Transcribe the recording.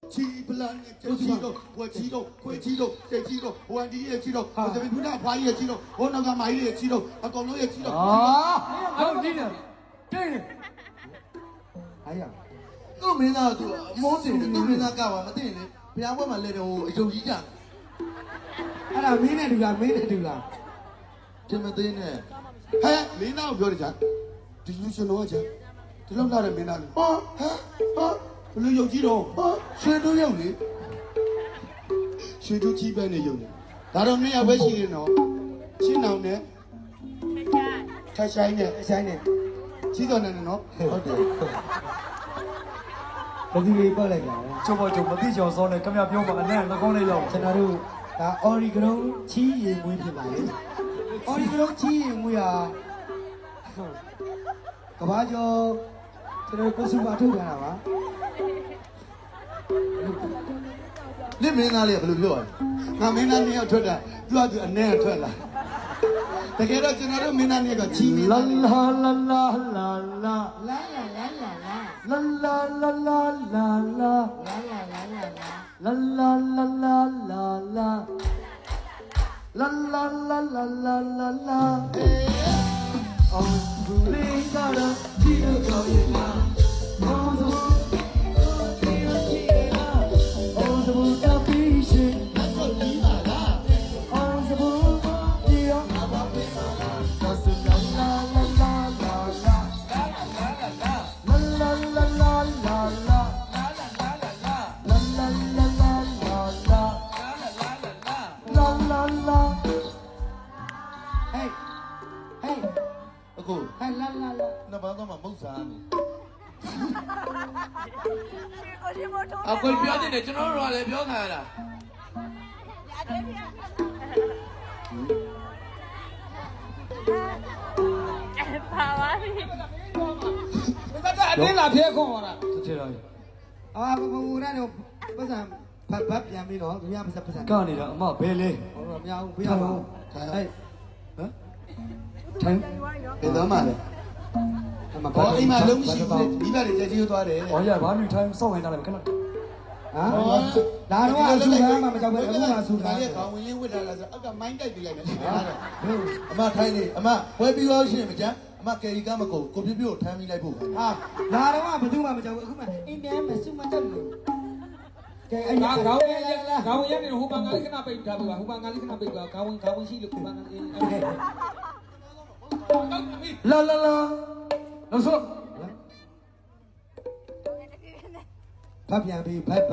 七不烂的这肌肉，我肌肉，会肌肉，这肌肉，我第一肌肉，我这边不那花叶肌肉，我那个马叶肌肉，啊，公龙叶肌肉。啊，好厉害，真是。哎呀，都没那多，毛病都没那干完，没得呢。不然我们来的我有一样。哎呀，没那对啦，没那对啦，这么对呢？哎，没那不要的钱，这就是多少钱？这老大的没那的。啊啊！不能有肌肉啊，谁都有的，谁都基本的有的。那到你要不行的喏，新郎呢？太晒呢，晒呢，几多年了喏？好的。ဘယ်သူတွေပတ်လိုက်ကြလဲ ကျုပ်မသိချင်စောနဲ့ခမရပြောပါနဲ့နှကောင်းလေးရောက် ကျွန်တော်တို့ဒါ အော်ရီဂရုံးချီးရင်မွေးဖြစ်ပါလေအော်ရီဂရုံးချီးရင်မွေးဟာကဘာကျော်ကျွန်တော်ကိုစုပါထုတ်ထားတာပါ 你没那里不溜溜啊？ ငါမင်းသားနေရောက်ထွက်တာသူကသူအနေနဲ့ထွက်လာတကယ်တော့ကျွန်တော်တို့မင်းသားနေကကြီးနေ လာလာလာလာလာလာ လာလာလာလာလာ လာလာလာလာလာလာ လာလာလာလာလာ လာလာလာလာလာလာလာလာလာလာလာလာလာအောင်ဘူးလေးကတော့ဒီလိုကြော်ရည်လားအောင်ဆိုဒီလိုကြည့်ရလားအောင်ဆိုတာပြီးရှင် အဲ့တော့ကြီးပါလား အောင်ဆိုဒီရောအဘဘေးမှာတော့စလာလာလာလာလာလာလာလာလာလာလာလာလာလာ ဟေးဟေး 不过 ဟဲ့လာလာလာ 那帮他们谋杀呢。 အကိုပြောနေတယ်ကျွန်တော်တို့ကလည်းပြောခံရတာ ပါပါပြီ အတင်းလာဖဲခွန်ဟောတာ တစ်ချက်တော့ အာဘဘဦးရတော့ပတ်စံဖတ်ပြန်ပြီးတော့သူများပတ်စံ ကနေတာအမဘယ်လဲ ဟောတော့မရဘူးပြရပါဟဲ့ ထိုင် ဘယ်တော့မှလဲ အမ ဘောအိမ်မှာလုံးမရှိဘူးမိဘတွေတက်ကြီးသွားတယ် ဟောရဘာလို့ထိုင်စောက်ဝင်တာလဲခဏ ဟာဒါတော့အဆူခံမှမကြောက်ပဲအခုမှအဆူခံ ဒါလည်းခေါင်းဝင်ရင်းဝစ်တာလားဆိုအောက်ကမိုင်းတိုက်ပြလိုက်မယ် အမထိုင်းနေအမဝယ်ပြီးတော့ရှိရင်မကြမ်းအမကယ်ရီကမကုန်ကိုပြပြကိုထမ်းပြီးလိုက်ဖို့ ဟာဒါတော့ဘယ်သူမှမကြောက်ဘူးအခုမှအင်းပြန်မဆူမကြောက်ဘူးကဲအဲ့ဒါခေါင်းရလာ ခေါင်းရက်နေဟိုဘန်ကလေးခဏပိတ်ထားပါဟိုဘန်ကလေးခဏပိတ်ပါခေါင်းရှိလို့ဟိုဘန်ကလေး လာလာလာနောက်ဆုံး ဖတ်ပြန်ပြီးဖတ်